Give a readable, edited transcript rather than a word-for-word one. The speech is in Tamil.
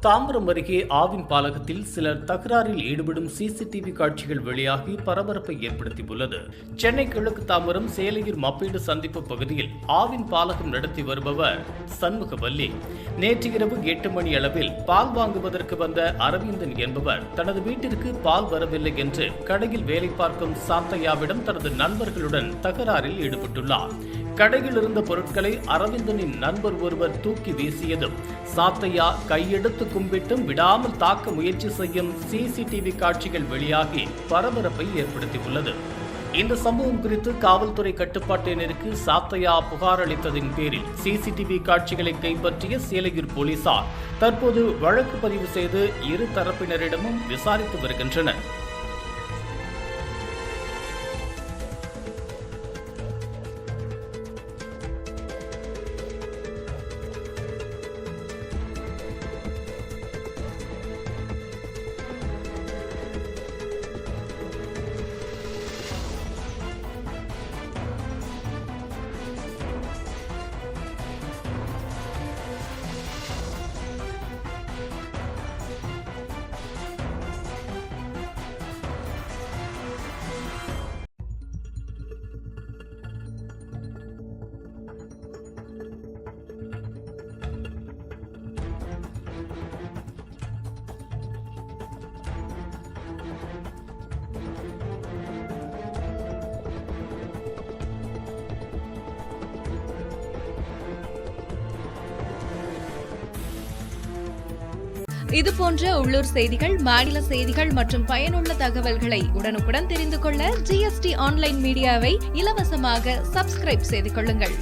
தாம்பரம் அருகே ஆவின் பாலகத்தில் சிலர் தகராறில் ஈடுபடும் சிசிடிவி காட்சிகள் வெளியாகி பரபரப்பை ஏற்படுத்தியுள்ளது. சென்னை கிழக்கு தாம்பரம் சேலையூர் மப்பீடு சந்திப்பு பகுதியில் ஆவின் பாலகம் நடத்தி வருபவர் சண்முகவல்லி நேற்று இரவு 8 மணி அளவில் பால் வாங்குவதற்கு வந்த அரவிந்தன் என்பவர் தனது வீட்டிற்கு பால் வரவில்லை என்று கடையில் வேலை பார்க்கும் சாத்தையாவிடம் தனது நண்பர்களுடன் தகராறில் ஈடுபட்டுள்ளார். கடையில் இருந்த பொருட்களை அரவிந்தனின் நண்பர் ஒருவர் தூக்கி வீசியதும் சாத்தையா கையெடுத்து கும்பிட்டும் விடாமல் தாக்க முயற்சி செய்யும் சிசிடிவி காட்சிகள் வெளியாகி பரபரப்பை ஏற்படுத்தியுள்ளது. இந்த சம்பவம் குறித்து காவல்துறை கட்டுப்பாட்டினருக்கு சாத்தையா புகார் அளித்ததின் பேரில் சிசிடிவி காட்சிகளை கைப்பற்றிய சேலையூர் போலீசார் தற்போது வழக்கு பதிவு செய்து இரு தரப்பினரிடமும் விசாரித்து வருகின்றனர். இதுபோன்ற உள்ளூர் செய்திகள், மாநில செய்திகள் மற்றும் பயனுள்ள தகவல்களை உடனுக்குடன் தெரிந்து கொள்ள GST ஆன்லைன் மீடியாவை இலவசமாக சப்ஸ்கிரைப் செய்து கொள்ளுங்கள்.